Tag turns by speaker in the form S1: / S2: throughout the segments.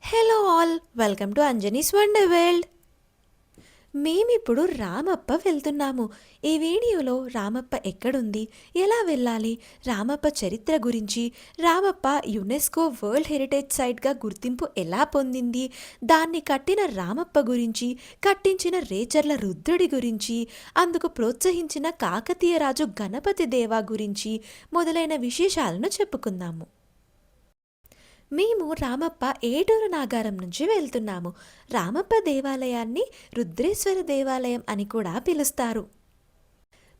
S1: Hello all, welcome to Anjani's wonder world. మేమిప్పుడు రామప్ప వెళ్తున్నాము. ఈ వీడియోలో రామప్ప ఎక్కడుంది, ఎలా వెళ్ళాలి, రామప్ప చరిత్ర గురించి, రామప్ప యునెస్కో వరల్డ్ హెరిటేజ్ సైట్గా గుర్తింపు ఎలా పొందింది, దాన్ని కట్టిన రామప్ప గురించి, కట్టించిన రేచర్ల రుద్రుడి గురించి, అందుకు ప్రోత్సహించిన కాకతీయ రాజు గణపతి దేవా గురించి మొదలైన విశేషాలను చెప్పుకుందాము. మేము రామప్ప ఏటూరు నాగారం నుంచి వెళ్తున్నాము. రామప్ప దేవాలయాన్ని రుద్రేశ్వర దేవాలయం అని కూడా పిలుస్తారు.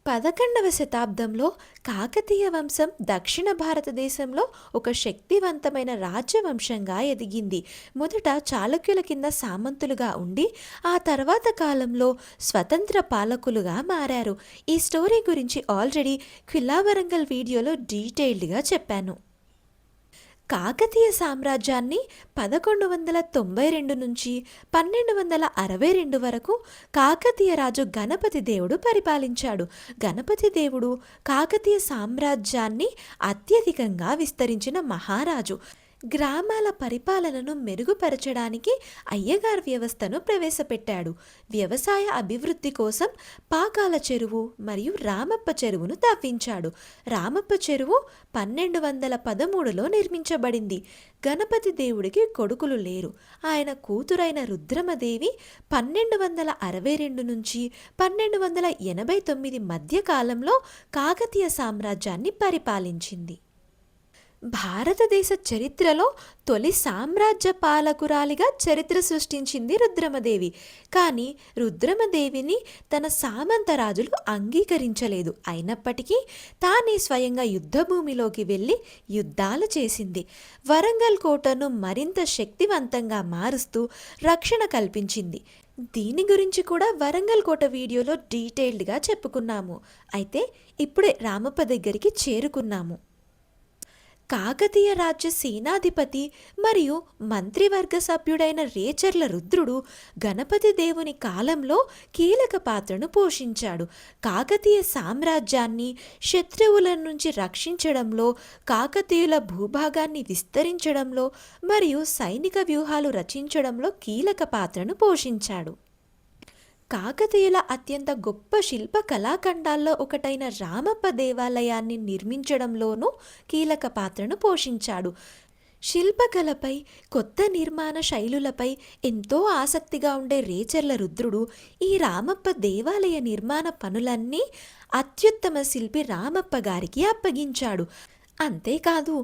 S1: 11వ శతాబ్దంలో కాకతీయ వంశం దక్షిణ భారతదేశంలో ఒక శక్తివంతమైన రాజ్యవంశంగా ఎదిగింది. మొదట చాళుక్యుల కింద సామంతులుగా ఉండి ఆ తర్వాత కాలంలో స్వతంత్ర పాలకులుగా మారారు. ఈ స్టోరీ గురించి ఆల్రెడీ ఖిల్లా వరంగల్ వీడియోలో డీటెయిల్డ్గా చెప్పాను. కాకతీయ సామ్రాజ్యాన్ని 1192 నుంచి 1262 వరకు కాకతీయ రాజు గణపతి దేవుడు పరిపాలించాడు. గణపతి దేవుడు కాకతీయ సామ్రాజ్యాన్ని అత్యధికంగా విస్తరించిన మహారాజు. గ్రామాల పరిపాలనను మెరుగుపరచడానికి అయ్యగార్ వ్యవస్థను ప్రవేశపెట్టాడు. వ్యవసాయ అభివృద్ధి కోసం పాకాల చెరువు మరియు రామప్ప చెరువును తవ్వించాడు. రామప్ప చెరువు 1213లో నిర్మించబడింది. గణపతి దేవుడికి కొడుకులు లేరు. ఆయన కూతురైన రుద్రమదేవి 1262 నుంచి 1289 మధ్య కాలంలో కాకతీయ సామ్రాజ్యాన్ని పరిపాలించింది. భారతదేశ చరిత్రలో తొలి సామ్రాజ్య పాలకురాలిగా చరిత్ర సృష్టించింది రుద్రమదేవి. కానీ రుద్రమదేవిని తన సామంతరాజులు అంగీకరించలేదు. అయినప్పటికీ తానే స్వయంగా యుద్ధభూమిలోకి వెళ్ళి యుద్ధాలు చేసింది. వరంగల్ కోటను మరింత శక్తివంతంగా మారుస్తూ రక్షణ కల్పించింది. దీని గురించి కూడా వరంగల్ కోట వీడియోలో డీటెయిల్డ్గా చెప్పుకున్నాము. అయితే ఇప్పుడే రామప్ప దగ్గరికి చేరుకున్నాము. కాకతీయ రాజ్య సేనాధిపతి మరియు మంత్రివర్గ సభ్యుడైన రేచర్ల రుద్రుడు గణపతి దేవుని కాలంలో కీలక పాత్రను పోషించాడు. కాకతీయ సామ్రాజ్యాన్ని శత్రువుల నుంచి రక్షించడంలో, కాకతీయుల భూభాగాన్ని విస్తరించడంలో మరియు సైనిక వ్యూహాలు రచించడంలో కీలక పాత్రను పోషించాడు. కాకతీయుల అత్యంత గొప్ప శిల్ప కళాఖండాల్లో ఒకటైన రామప్ప దేవాలయాన్ని నిర్మించడంలోనూ కీలక పాత్రను పోషించాడు. శిల్పకళపై, కొత్త నిర్మాణ శైలులపై ఎంతో ఆసక్తిగా ఉండే రేచర్ల రుద్రుడు ఈ రామప్ప దేవాలయ నిర్మాణ పనులన్నీ అత్యుత్తమ శిల్పి రామప్ప గారికి అప్పగించాడు. అంతేకాదు,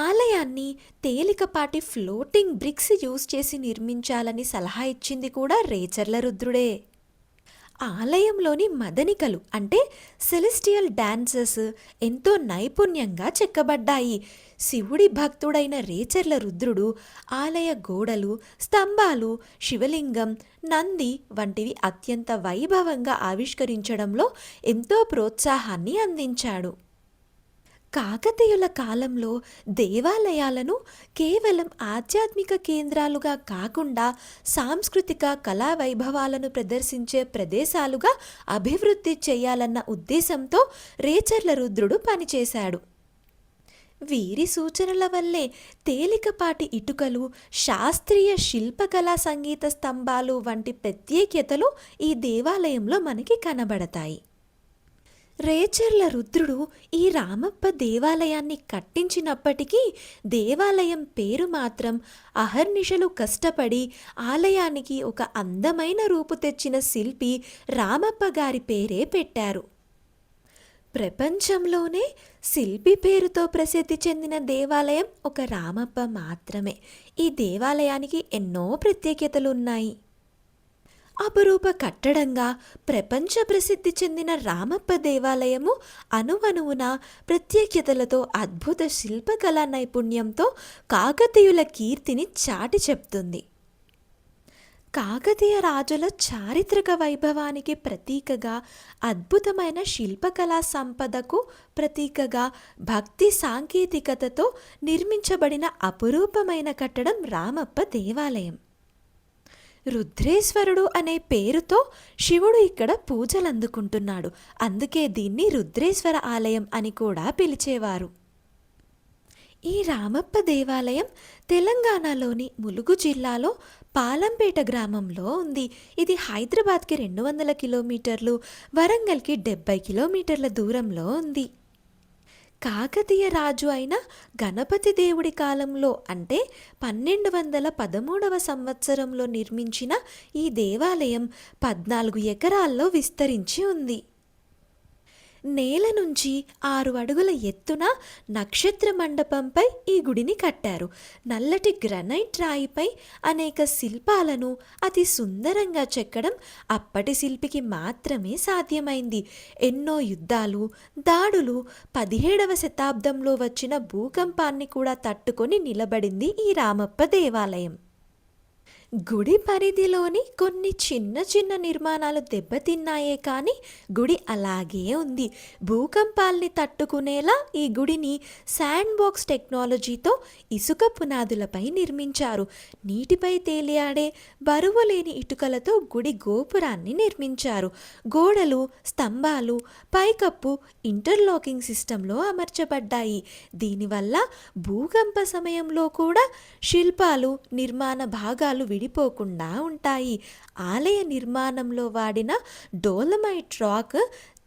S1: ఆలయాన్ని తేలికపాటి ఫ్లోటింగ్ బ్రిక్స్ యూజ్ చేసి నిర్మించాలని సలహా ఇచ్చింది కూడా రేచర్ల రుద్రుడే. ఆలయంలోని మదనికలు అంటే సెలెస్టియల్ డాన్సెస్ ఎంతో నైపుణ్యంగా చెక్కబడ్డాయి. శివుడి భక్తుడైన రేచర్ల రుద్రుడు ఆలయ గోడలు, స్తంభాలు, శివలింగం, నంది వంటివి అత్యంత వైభవంగా ఆవిష్కరించడంలో ఎంతో ప్రోత్సాహాన్ని అందించాడు. కాకతీయుల కాలంలో దేవాలయాలను కేవలం ఆధ్యాత్మిక కేంద్రాలుగా కాకుండా సాంస్కృతిక కళా వైభవాలను ప్రదర్శించే ప్రదేశాలుగా అభివృద్ధి చేయాలన్న ఉద్దేశంతో రేచర్ల రుద్రుడు పనిచేశాడు. వీరి సూచనల వల్లే తేలికపాటి ఇటుకలు, శాస్త్రీయ శిల్పకళా సంగీత స్తంభాలు వంటి ప్రత్యేకతలు ఈ దేవాలయంలో మనకి కనబడతాయి. రేచర్ల రుద్రుడు ఈ రామప్ప దేవాలయాన్ని కట్టించినప్పటికీ దేవాలయం పేరు మాత్రం అహర్నిశలు కష్టపడి ఆలయానికి ఒక అందమైన రూపు తెచ్చిన శిల్పి రామప్ప గారి పేరే పెట్టారు. ప్రపంచంలోనే శిల్పి పేరుతో ప్రసిద్ధి చెందిన దేవాలయం ఒక రామప్ప మాత్రమే. ఈ దేవాలయానికి ఎన్నో ప్రత్యేకతలు ఉన్నాయి. అపురూప కట్టడంగా ప్రపంచ ప్రసిద్ధి చెందిన రామప్ప దేవాలయము అణువణువున ప్రత్యేకతలతో, అద్భుత శిల్పకళా నైపుణ్యంతో కాకతీయుల కీర్తిని చాటి చెప్తుంది. కాకతీయ రాజుల చారిత్రక వైభవానికి ప్రతీకగా, అద్భుతమైన శిల్పకళా సంపదకు ప్రతీకగా, భక్తి సాంకేతికతతో నిర్మించబడిన అపురూపమైన కట్టడం రామప్ప దేవాలయం. రుద్రేశ్వరుడు అనే పేరుతో శివుడు ఇక్కడ పూజలందుకుంటున్నాడు. అందుకే దీన్ని రుద్రేశ్వర ఆలయం అని కూడా పిలిచేవారు. ఈ రామప్ప దేవాలయం తెలంగాణలోని ములుగు జిల్లాలో పాలంపేట గ్రామంలో ఉంది. ఇది హైదరాబాద్కి 200 కిలోమీటర్లు, వరంగల్కి 70 కిలోమీటర్ల దూరంలో ఉంది. కాకతీయ రాజు అయిన గణపతి దేవుడి కాలంలో అంటే 1213వ సంవత్సరంలో నిర్మించిన ఈ దేవాలయం 14 ఎకరాల్లో విస్తరించి ఉంది. నేల నుంచి 6 అడుగుల ఎత్తున నక్షత్ర మండపంపై ఈ గుడిని కట్టారు. నల్లటి గ్రనైట్ రాయిపై అనేక శిల్పాలను అతి సుందరంగా చెక్కడం అప్పటి శిల్పికి మాత్రమే సాధ్యమైంది. ఎన్నో యుద్ధాలు, దాడులు, 17వ శతాబ్దంలో వచ్చిన భూకంపాన్ని కూడా తట్టుకొని నిలబడింది ఈ రామప్ప దేవాలయం. గుడి పరిధిలోని కొన్ని చిన్న చిన్న నిర్మాణాలు దెబ్బతిన్నాయే కానీ గుడి అలాగే ఉంది. భూకంపాల్ని తట్టుకునేలా ఈ గుడిని శాండ్ బాక్స్ టెక్నాలజీతో ఇసుక పునాదులపై నిర్మించారు. నీటిపై తేలియాడే బరువు లేని ఇటుకలతో గుడి గోపురాన్ని నిర్మించారు. గోడలు, స్తంభాలు, పైకప్పు ఇంటర్లాకింగ్ సిస్టంలో అమర్చబడ్డాయి. దీనివల్ల భూకంప సమయంలో కూడా శిల్పాలు, నిర్మాణ భాగాలు విడిపోకుండా ఉంటాయి. ఆలయ నిర్మాణంలో వాడిన డోలమైట్ రాక్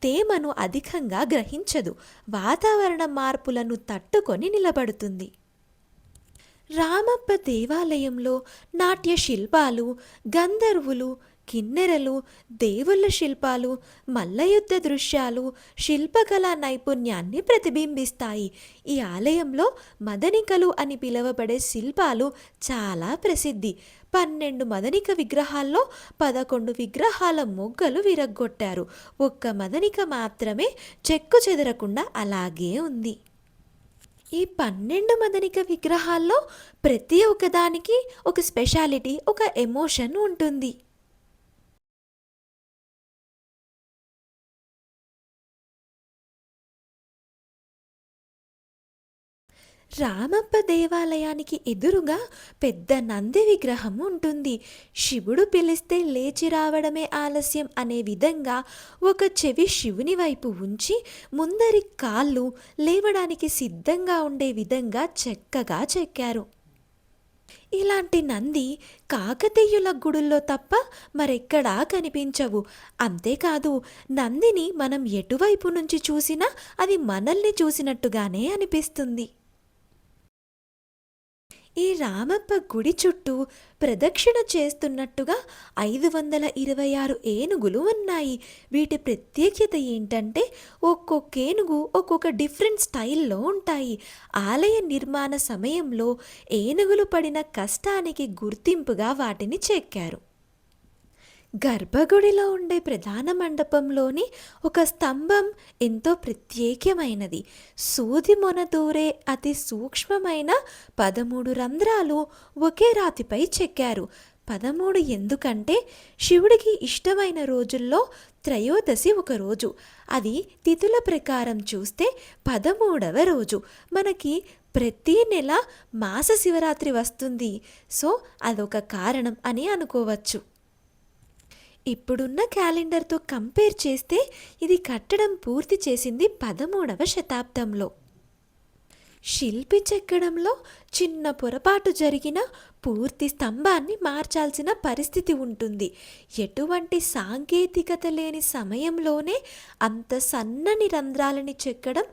S1: తేమను అధికంగా గ్రహించదు. వాతావరణ మార్పులను తట్టుకొని నిలబడుతుంది. రామప్ప దేవాలయంలో నాట్య శిల్పాలు, గంధర్వులు, కిన్నెరలు, దేవుళ్ళ శిల్పాలు, మల్లయుద్ధ దృశ్యాలు శిల్పకళా నైపుణ్యాన్ని ప్రతిబింబిస్తాయి. ఈ ఆలయంలో మదనికలు అని పిలువబడే శిల్పాలు చాలా ప్రసిద్ధి. 12 మదనిక విగ్రహాల్లో 11 విగ్రహాల మొగ్గలు విరగ్గొట్టారు. ఒక్క మదనిక మాత్రమే చెక్కు చెదరకుండా అలాగే ఉంది. ఈ 12 మదనిక విగ్రహాల్లో ప్రతి ఒక్కదానికి ఒక స్పెషాలిటీ, ఒక ఎమోషన్ ఉంటుంది. రామప్ప దేవాలయానికి ఎదురుగా పెద్ద నంది విగ్రహం ఉంటుంది. శివుడు పిలిస్తే లేచి రావడమే ఆలస్యం అనే విధంగా ఒక చెవి శివుని వైపు ఉంచి ముందరి కాళ్ళు లేవడానికి సిద్ధంగా ఉండే విధంగా చక్కగా చెక్కారు. ఇలాంటి నంది కాకతీయుల గుడుల్లో తప్ప మరెక్కడా కనిపించవు. అంతేకాదు, నందిని మనం ఎటువైపు నుంచి చూసినా అది మనల్ని చూసినట్టుగానే అనిపిస్తుంది. ఈ రామప్ప గుడి చుట్టూ ప్రదక్షిణ చేస్తున్నట్టుగా 526 ఏనుగులు ఉన్నాయి. వీటి ప్రత్యేకత ఏంటంటే ఒక్కొక్క ఏనుగు ఒక్కొక్క డిఫరెంట్ స్టైల్లో ఉంటాయి. ఆలయ నిర్మాణ సమయంలో ఏనుగులు పడిన కష్టానికి గుర్తింపుగా వాటిని చెక్కారు. గర్భగుడిలో ఉండే ప్రధాన మండపంలోని ఒక స్తంభం ఎంతో ప్రత్యేకమైనది. సూది మొన దూరే అతి సూక్ష్మమైన 13 రంధ్రాలు ఒకే రాతిపై చెక్కారు. 13 ఎందుకంటే శివుడికి ఇష్టమైన రోజుల్లో త్రయోదశి ఒక రోజు. అది తిథుల ప్రకారం చూస్తే 13వ రోజు. మనకి ప్రతి నెల మాస శివరాత్రి వస్తుంది. సో అదొక కారణం అని అనుకోవచ్చు. ఇప్పుడున్న క్యాలెండర్తో కంపేర్ చేస్తే ఇది కట్టడం పూర్తి చేసింది 13వ శతాబ్దంలో. శిల్పి చెక్కడంలో చిన్న పొరపాటు జరిగిన పూర్తి స్తంభాన్ని మార్చాల్సిన పరిస్థితి ఉంటుంది. ఎటువంటి సాంకేతికత లేని సమయంలోనే అంత సన్నని రంధ్రాలని చెక్కడం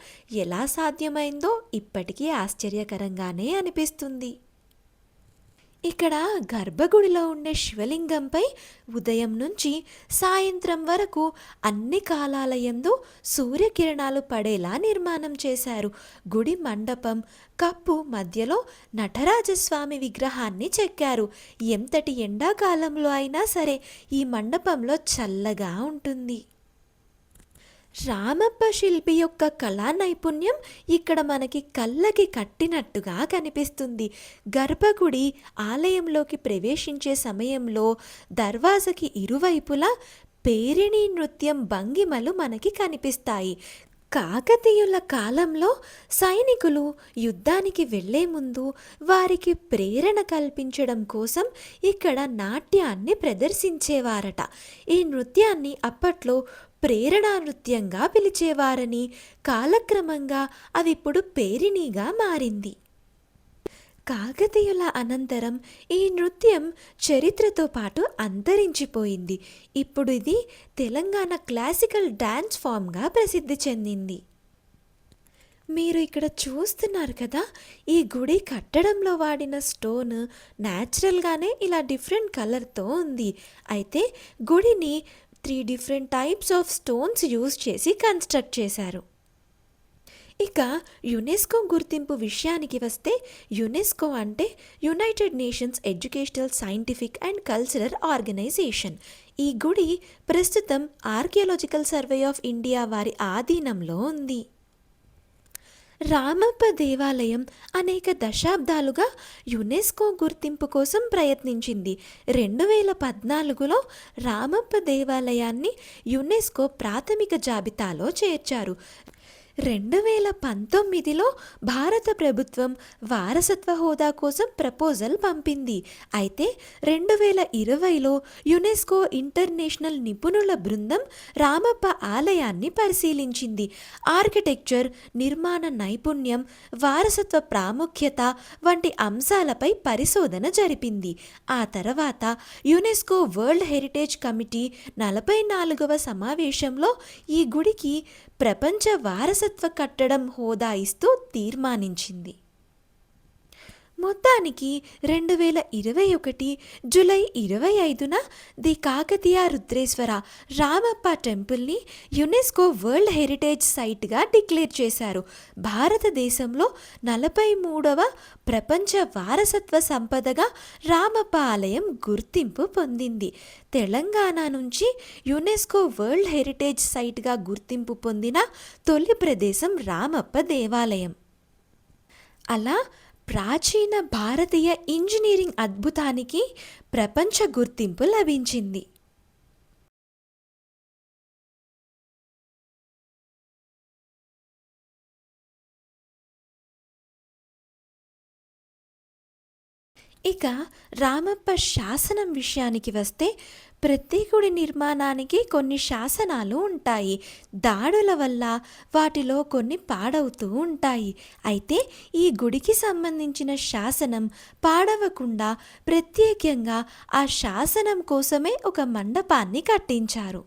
S1: ఎలా సాధ్యమైందో ఇప్పటికీ ఆశ్చర్యకరంగానే అనిపిస్తుంది. ఇక్కడ గర్భగుడిలో ఉండే శివలింగంపై ఉదయం నుంచి సాయంత్రం వరకు అన్ని కాలాల యందు సూర్యకిరణాలు పడేలా నిర్మాణం చేశారు. గుడి మండపం కప్పు మధ్యలో నటరాజస్వామి విగ్రహాన్ని చెక్కారు. ఎంతటి ఎండాకాలంలో అయినా సరే ఈ మండపంలో చల్లగా ఉంటుంది. రామప్ప శిల్పి యొక్క కళా నైపుణ్యం ఇక్కడ మనకి కళ్ళకి కట్టినట్టుగా కనిపిస్తుంది. గర్భగుడి ఆలయంలోకి ప్రవేశించే సమయంలో దర్వాజకి ఇరువైపులా పేరిణి నృత్యం భంగిమలు మనకి కనిపిస్తాయి. కాకతీయుల కాలంలో సైనికులు యుద్ధానికి వెళ్లే ముందు వారికి ప్రేరణ కల్పించడం కోసం ఇక్కడ నాట్యాన్ని ప్రదర్శించేవారట. ఈ నృత్యాన్ని అప్పట్లో ప్రేరణా నృత్యంగా పిలిచేవారని, కాలక్రమంగా అది ఇప్పుడు పేరిణిగా మారింది. కాకతీయుల అనంతరం ఈ నృత్యం చరిత్రతో పాటు అంతరించిపోయింది. ఇప్పుడు ఇది తెలంగాణ క్లాసికల్ డాన్స్ ఫామ్గా ప్రసిద్ధి చెందింది. మీరు ఇక్కడ చూస్తున్నారు కదా, ఈ గుడి కట్టడంలో వాడిన స్టోన్ న్యాచురల్గానే ఇలా డిఫరెంట్ కలర్తో ఉంది. అయితే గుడిని 3 different types of stones use చేసి కన్స్ట్రక్ట్ చేశారు. ఇక యునెస్కో గుర్తింపు విషయానికి వస్తే, యునెస్కో అంటే United Nations Educational, Scientific and Cultural Organization. ఈ గుడి ప్రస్తుతం ఆర్కియాలజికల్ సర్వే ఆఫ్ ఇండియా వారి ఆధీనంలో ఉంది. రామప్ప దేవాలయం అనేక దశాబ్దాలుగా యునెస్కో గుర్తింపు కోసం ప్రయత్నించింది. 2014లో రామప్ప దేవాలయాన్ని యునెస్కో ప్రాథమిక జాబితాలో చేర్చారు. 2019లో భారత ప్రభుత్వం వారసత్వ హోదా కోసం ప్రపోజల్ పంపింది. అయితే 2020లో యునెస్కో ఇంటర్నేషనల్ నిపుణుల బృందం రామప్ప ఆలయాన్ని పరిశీలించింది. ఆర్కిటెక్చర్, నిర్మాణ నైపుణ్యం, వారసత్వ ప్రాముఖ్యత వంటి అంశాలపై పరిశోధన జరిపింది. ఆ తర్వాత యునెస్కో వరల్డ్ హెరిటేజ్ కమిటీ 44వ సమావేశంలో ఈ గుడికి ప్రపంచ వారసత్వ కట్టడం హోదా ఇస్తూ తీర్మానించింది. మొత్తానికి 2021 జూలై 25న ది కాకతీయ రుద్రేశ్వర రామప్ప టెంపుల్ని యునెస్కో వరల్డ్ హెరిటేజ్ సైట్గా డిక్లేర్ చేశారు. భారతదేశంలో 43వ ప్రపంచ వారసత్వ సంపదగా రామప్ప ఆలయం గుర్తింపు పొందింది. తెలంగాణ నుంచి యునెస్కో వరల్డ్ హెరిటేజ్ సైట్గా గుర్తింపు పొందిన తొలి ప్రదేశం రామప్ప దేవాలయం. అలా ప్రాచీన భారతీయ ఇంజనీరింగ్ అద్భుతానికి ప్రపంచ గుర్తింపు లభించింది. ఇక రామప్ప శాసనం విషయానికి వస్తే, ప్రతి గుడి నిర్మాణానికి కొన్ని శాసనాలు ఉంటాయి. దాడుల వల్ల వాటిలో కొన్ని పాడవుతూ ఉంటాయి. అయితే ఈ గుడికి సంబంధించిన శాసనం పాడవకుండా ప్రత్యేకంగా ఆ శాసనం కోసమే ఒక మండపాన్ని కట్టించారు.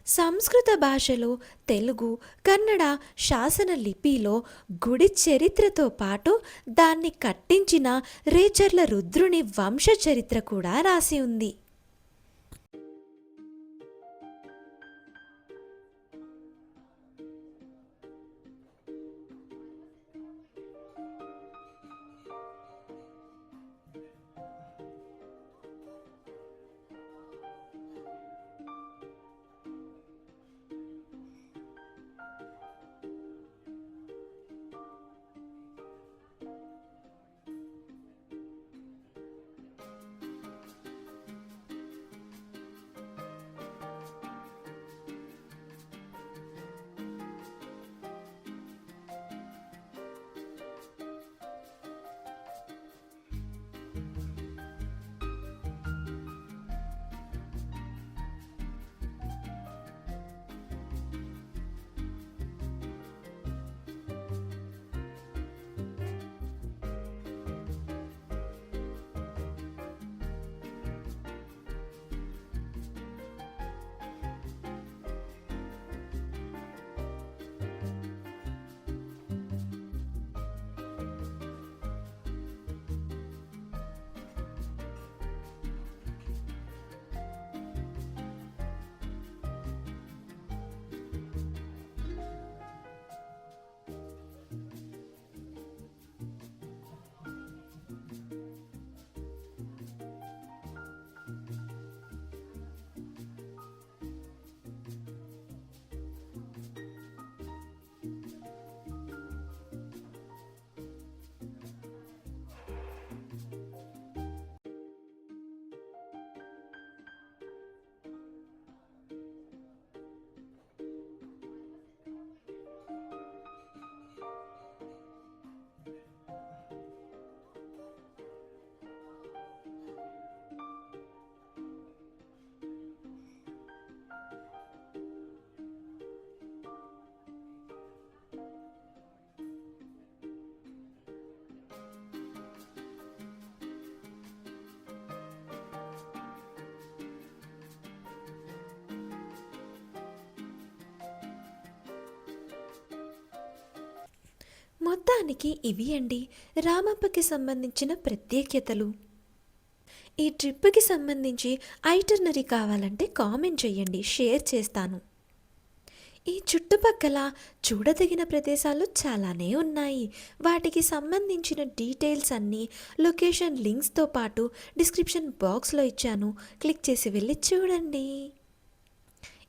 S1: సంస్కృత భాషలో, తెలుగు, కన్నడ శాసన లిపిలో గుడి చరిత్రతో పాటు దాన్ని కట్టించిన రేచర్ల రుద్రుని వంశ చరిత్ర కూడా రాసి ఉంది. మొత్తానికి ఇవి అండి రామప్పకి సంబంధించిన ప్రత్యేకతలు. ఈ ట్రిప్‌కి సంబంధించి ఐటినరీ కావాలంటే కామెంట్ చేయండి. షేర్ చేస్తాను. ఈ చుట్టుపక్కల చూడదగిన ప్రదేశాలు చాలానే ఉన్నాయి. వాటికి సంబంధించిన డీటెయిల్స్ అన్నీ లొకేషన్ లింక్స్‌తో పాటు డిస్క్రిప్షన్ బాక్స్‌లో ఇచ్చాను. క్లిక్ చేసి వెళ్ళి చూడండి.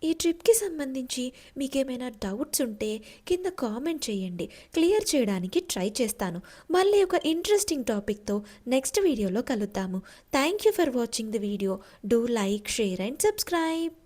S1: ఈ ట్రిప్‌కి సంబంధించి మీకేమైనా డౌట్స్ ఉంటే కింద కామెంట్ చేయండి. క్లియర్ చేయడానికి ట్రై చేస్తాను. మళ్ళీ ఒక ఇంట్రెస్టింగ్ టాపిక్‌తో నెక్స్ట్ వీడియోలో కలుద్దాము. Thank you for watching the video. Do like, share and subscribe.